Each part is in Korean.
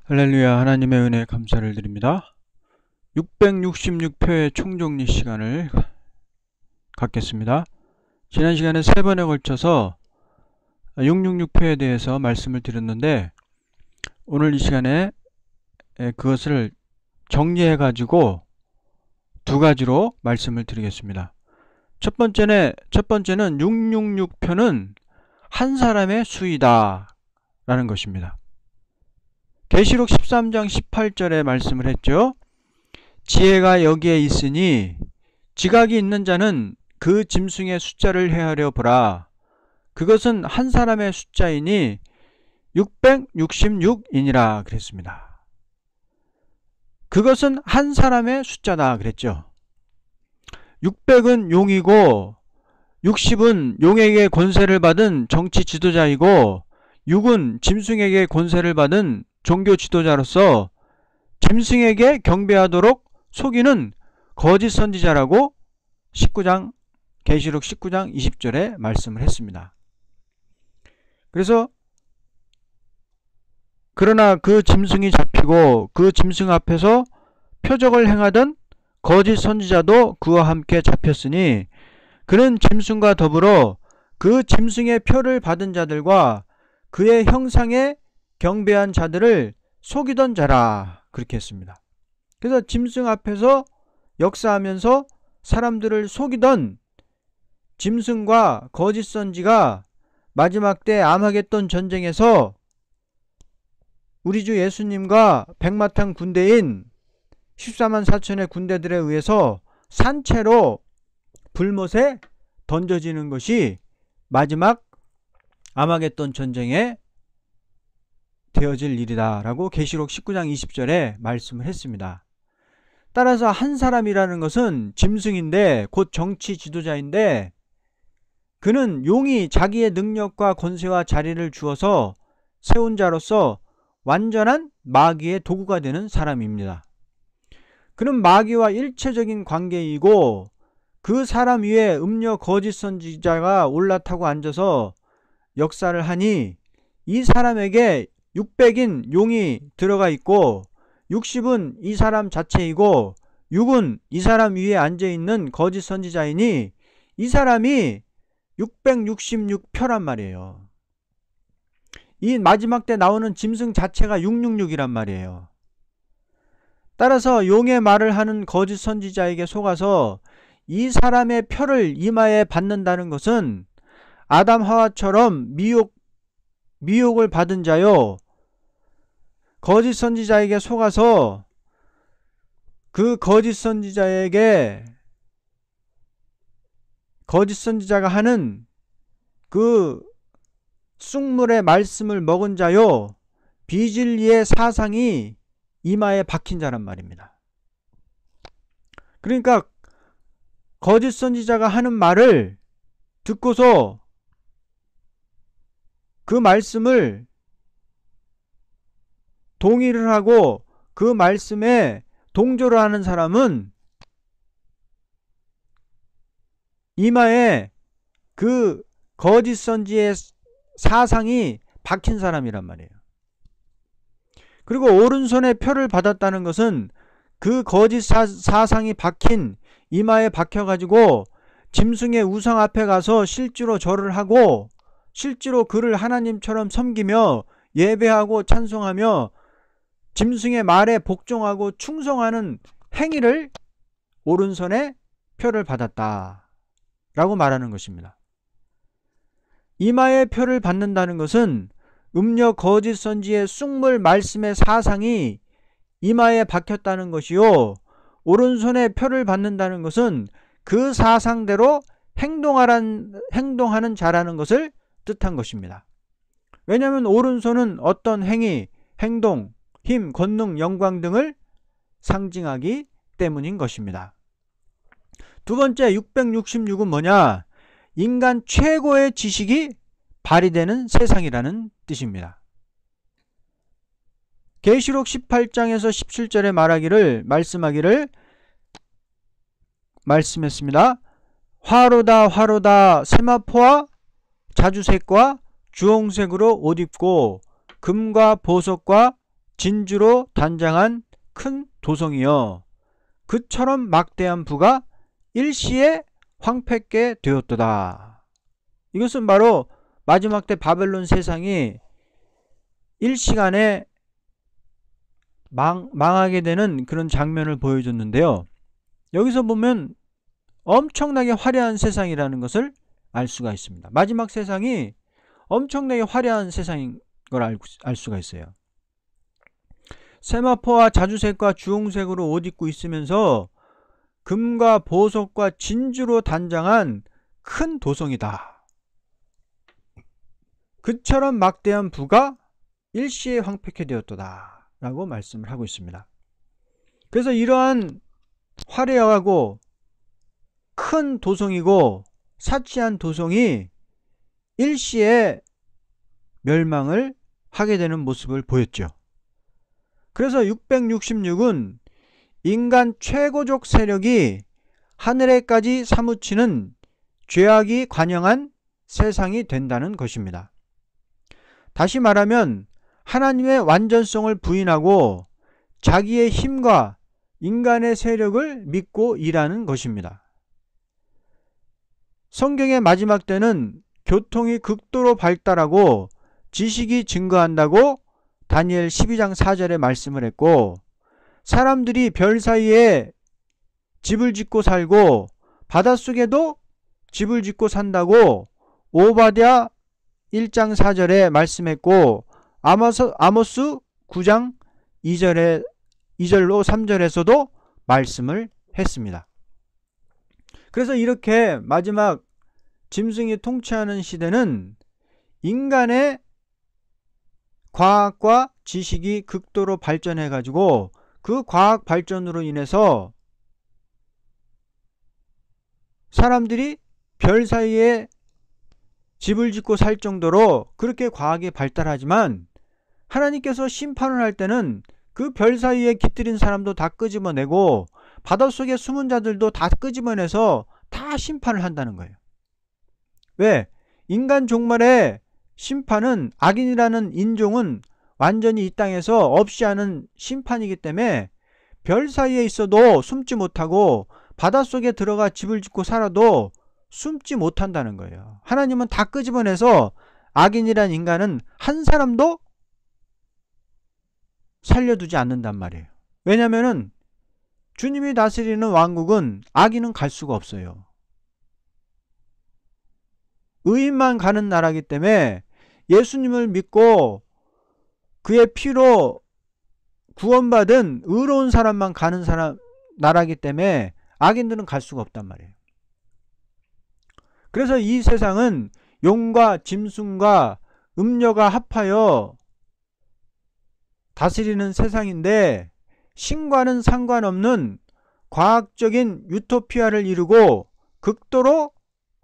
할렐루야. 하나님의 은혜에 감사를 드립니다. 666표의 총정리 시간을 갖겠습니다. 지난 시간에 3번에 걸쳐서 666표에 대해서 말씀을 드렸는데, 오늘 이 시간에 그것을 정리해 가지고 두 가지로 말씀을 드리겠습니다. 첫 번째는 666표는 한 사람의 수이다 라는 것입니다. 계시록 13장 18절에 말씀을 했죠. 지혜가 여기에 있으니 지각이 있는 자는 그 짐승의 숫자를 헤아려 보라. 그것은 한 사람의 숫자이니 666이니라 그랬습니다. 그것은 한 사람의 숫자다 그랬죠. 600은 용이고 60은 용에게 권세를 받은 정치 지도자이고 6은 짐승에게 권세를 받은 종교 지도자로서 짐승에게 경배하도록 속이는 거짓 선지자라고 계시록 19장 20절에 말씀을 했습니다. 그래서 그러나 그 짐승이 잡히고 그 짐승 앞에서 표적을 행하던 거짓 선지자도 그와 함께 잡혔으니 그는 짐승과 더불어 그 짐승의 표를 받은 자들과 그의 형상에 경배한 자들을 속이던 자라 그렇게 했습니다. 그래서 짐승 앞에서 역사하면서 사람들을 속이던 짐승과 거짓 선지가 마지막 때 아마겟돈 전쟁에서 우리 주 예수님과 백마탄 군대인 14만 4천의 군대들에 의해서 산채로 불못에 던져지는 것이 마지막 아마겟돈 전쟁에 되어질 일이다 라고 계시록 19장 20절에 말씀을 했습니다. 따라서 한 사람이라는 것은 짐승인데 곧 정치 지도자인데 그는 용이 자기의 능력과 권세와 자리를 주어서 세운 자로서 완전한 마귀의 도구가 되는 사람입니다. 그는 마귀와 일체적인 관계이고 그 사람 위에 음녀 거짓 선지자가 올라타고 앉아서 역사를 하니 이 사람에게 600인 용이 들어가 있고 60은 이 사람 자체이고 6은 이 사람 위에 앉아있는 거짓 선지자이니 이 사람이 666표란 말이에요. 이 마지막 때 나오는 짐승 자체가 666이란 말이에요. 따라서 용의 말을 하는 거짓 선지자에게 속아서 이 사람의 표를 이마에 받는다는 것은 아담 하와처럼 미혹을 받은 자요, 거짓 선지자에게 속아서 그 거짓 선지자가 하는 그 쑥물의 말씀을 먹은 자요, 비진리의 사상이 이마에 박힌 자란 말입니다. 그러니까 거짓 선지자가 하는 말을 듣고서 그 말씀을 동의를 하고 그 말씀에 동조를 하는 사람은 이마에 그 거짓 선지의 사상이 박힌 사람이란 말이에요. 그리고 오른손에 표를 받았다는 것은 그 거짓 사상이 박힌 이마에 박혀가지고 짐승의 우상 앞에 가서 실제로 절을 하고 실제로 그를 하나님처럼 섬기며 예배하고 찬송하며 짐승의 말에 복종하고 충성하는 행위를 오른손에 표를 받았다 라고 말하는 것입니다. 이마에 표를 받는다는 것은 음녀 거짓 선지의 쑥물 말씀의 사상이 이마에 박혔다는 것이요, 오른손에 표를 받는다는 것은 그 사상대로 행동하는 자라는 것을 뜻한 것입니다. 왜냐하면 오른손은 어떤 행위, 행동, 힘, 권능, 영광 등을 상징하기 때문인 것입니다. 두 번째 666은 뭐냐? 인간 최고의 지식이 발휘되는 세상이라는 뜻입니다. 계시록 18장에서 17절에 말씀했습니다. 화로다 화로다 세마포와 자주색과 주홍색으로 옷 입고 금과 보석과 진주로 단장한 큰 도성이여 그처럼 막대한 부가 일시에 황폐케 되었도다. 이것은 바로 마지막 때 바벨론 세상이 일시간에 망하게 되는 그런 장면을 보여줬는데요. 여기서 보면 엄청나게 화려한 세상이라는 것을 알 수가 있습니다. 마지막 세상이 엄청나게 화려한 세상인 걸 알 수가 있어요. 세마포와 자주색과 주홍색으로 옷 입고 있으면서 금과 보석과 진주로 단장한 큰 도성이다. 그처럼 막대한 부가 일시에 황폐케 되었도다 라고 말씀을 하고 있습니다. 그래서 이러한 화려하고 큰 도성이고 사치한 도성이 일시에 멸망을 하게 되는 모습을 보였죠. 그래서 666은 인간 최고적 세력이 하늘에까지 사무치는 죄악이 관영한 세상이 된다는 것입니다. 다시 말하면 하나님의 완전성을 부인하고 자기의 힘과 인간의 세력을 믿고 일하는 것입니다. 성경의 마지막 때는 교통이 극도로 발달하고 지식이 증가한다고 다니엘 12장 4절에 말씀을 했고, 사람들이 별 사이에 집을 짓고 살고 바닷속에도 집을 짓고 산다고 오바댜 1장 4절에 말씀했고, 아모스 9장 2절로 3절에서도 말씀을 했습니다. 그래서 이렇게 마지막 짐승이 통치하는 시대는 인간의 과학과 지식이 극도로 발전해 가지고 그 과학 발전으로 인해서 사람들이 별 사이에 집을 짓고 살 정도로 그렇게 과학이 발달하지만, 하나님께서 심판을 할 때는 그 별 사이에 깃들인 사람도 다 끄집어내고 바닷속에 숨은 자들도 다 끄집어내서 다 심판을 한다는 거예요. 왜? 인간 종말의 심판은, 악인이라는 인종은 완전히 이 땅에서 없이 하는 심판이기 때문에 별 사이에 있어도 숨지 못하고 바닷속에 들어가 집을 짓고 살아도 숨지 못한다는 거예요. 하나님은 다 끄집어내서 악인이란 인간은 한 사람도 살려두지 않는단 말이에요. 왜냐하면 주님이 다스리는 왕국은 악인은 갈 수가 없어요. 의인만 가는 나라이기 때문에 예수님을 믿고 그의 피로 구원받은 의로운 사람만 가는 나라이기 때문에 악인들은 갈 수가 없단 말이에요. 그래서 이 세상은 용과 짐승과 음녀가 합하여 다스리는 세상인데, 신과는 상관없는 과학적인 유토피아를 이루고 극도로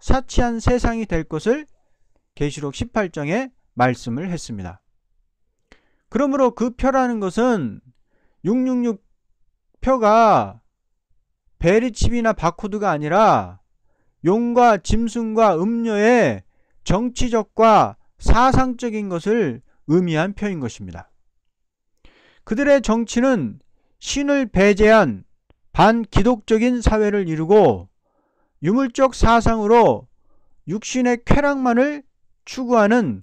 사치한 세상이 될 것을 계시록 18장에 말씀을 했습니다. 그러므로 그 표라는 것은 666 표가 베리칩이나 바코드가 아니라 용과 짐승과 음녀의 정치적과 사상적인 것을 의미한 표인 것입니다. 그들의 정치는 신을 배제한 반기독적인 사회를 이루고 유물적 사상으로 육신의 쾌락만을 추구하는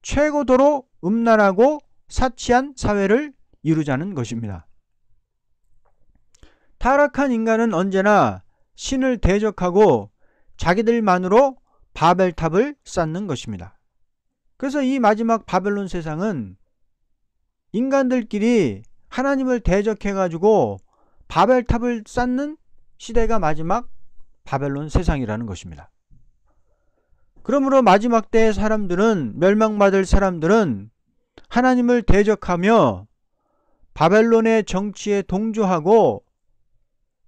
최고도로 음란하고 사치한 사회를 이루자는 것입니다. 타락한 인간은 언제나 신을 대적하고 자기들만으로 바벨탑을 쌓는 것입니다. 그래서 이 마지막 바벨론 세상은 인간들끼리 하나님을 대적해가지고 바벨탑을 쌓는 시대가 마지막 바벨론 세상이라는 것입니다. 그러므로 마지막 때의 사람들은, 멸망받을 사람들은 하나님을 대적하며 바벨론의 정치에 동조하고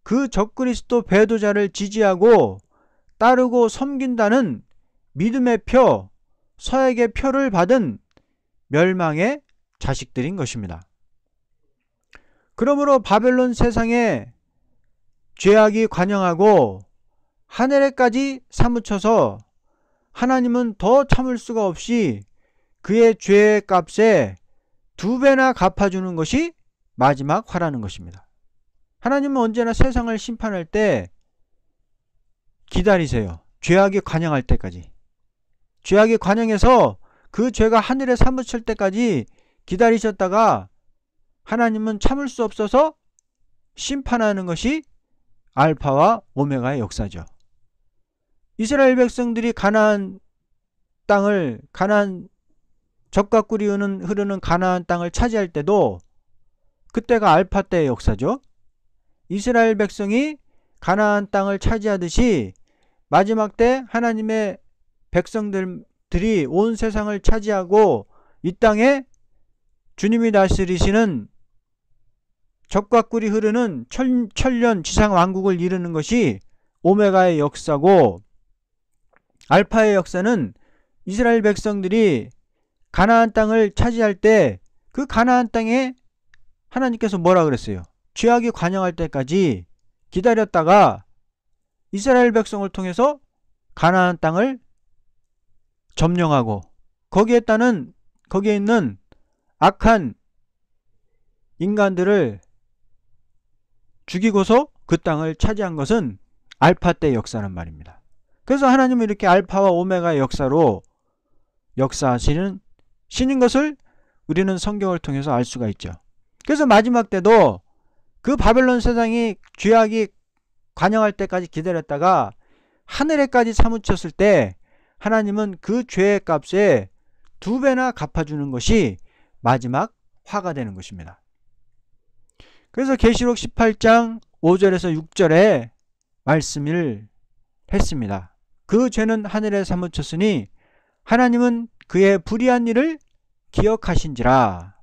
그 적그리스도 배도자를 지지하고 따르고 섬긴다는 믿음의 표, 서약의 표를 받은 멸망의 자식들인 것입니다. 그러므로 바벨론 세상에 죄악이 관영하고 하늘에까지 사무쳐서 하나님은 더 참을 수가 없이 그의 죄의 값에 2배나 갚아주는 것이 마지막 화라는 것입니다. 하나님은 언제나 세상을 심판할 때 기다리세요. 죄악이 관영할 때까지. 죄악이 관영해서 그 죄가 하늘에 사무칠 때까지 기다리셨다가 하나님은 참을 수 없어서 심판하는 것이 알파와 오메가의 역사죠. 이스라엘 백성들이 가나안 땅을, 가나안 젖과 꿀이 흐르는 가나안 땅을 차지할 때도 그때가 알파 때의 역사죠. 이스라엘 백성이 가나안 땅을 차지하듯이 마지막 때 하나님의 백성들이 온 세상을 차지하고 이 땅에 주님이 다스리시는 젖과 꿀이 흐르는 천년 지상 왕국을 이루는 것이 오메가의 역사고, 알파의 역사는 이스라엘 백성들이 가나안 땅을 차지할 때 그 가나안 땅에 하나님께서 뭐라 그랬어요? 죄악이 관영할 때까지 기다렸다가 이스라엘 백성을 통해서 가나안 땅을 점령하고 거기에 있는 악한 인간들을 죽이고서 그 땅을 차지한 것은 알파 때의 역사란 말입니다. 그래서 하나님은 이렇게 알파와 오메가의 역사로 역사하시는 신인 것을 우리는 성경을 통해서 알 수가 있죠. 그래서 마지막 때도 그 바벨론 세상이 죄악이 관영할 때까지 기다렸다가 하늘에까지 사무쳤을 때 하나님은 그 죄의 값에 2배나 갚아주는 것이 마지막 화가 되는 것입니다. 그래서 계시록 18장 5절에서 6절에 말씀을 했습니다. 그 죄는 하늘에 사무쳤으니 하나님은 그의 불의한 일을 기억하신지라.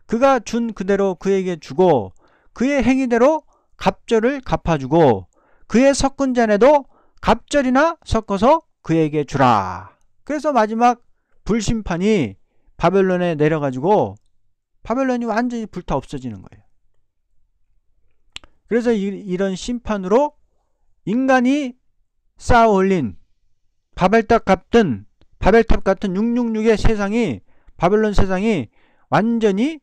그가 준 그대로 그에게 주고 그의 행위대로 갑절을 갚아주고 그의 섞은 잔에도 갑절이나 섞어서 그에게 주라. 그래서 마지막 불심판이 바벨론에 내려가지고 바벨론이 완전히 불타 없어지는 거예요. 그래서 이런 심판으로 인간이 쌓아 올린 바벨탑 같은 666의 세상이, 바벨론 세상이 완전히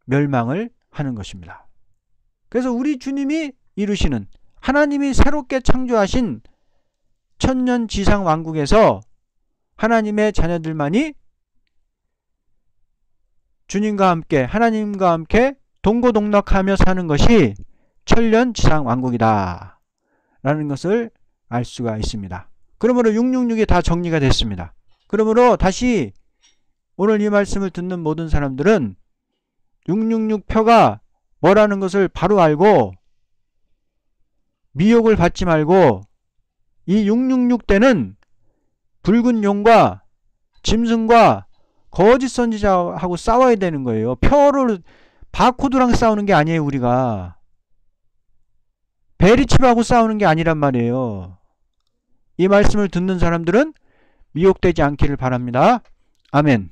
멸망을 하는 것입니다. 그래서 우리 주님이 이루시는, 하나님이 새롭게 창조하신 천년 지상 왕국에서 하나님의 자녀들만이 주님과 함께, 하나님과 함께 동고동락하며 사는 것이 천년 지상 왕국이다 라는 것을 알 수가 있습니다. 그러므로 666이 다 정리가 됐습니다. 그러므로 다시 오늘 이 말씀을 듣는 모든 사람들은 666표가 뭐라는 것을 바로 알고 미혹을 받지 말고, 이 666대는 붉은 용과 짐승과 거짓 선지자하고 싸워야 되는 거예요. 표를 바코드랑 싸우는 게 아니에요. 우리가 베리칩하고 싸우는 게 아니란 말이에요. 이 말씀을 듣는 사람들은 미혹되지 않기를 바랍니다. 아멘.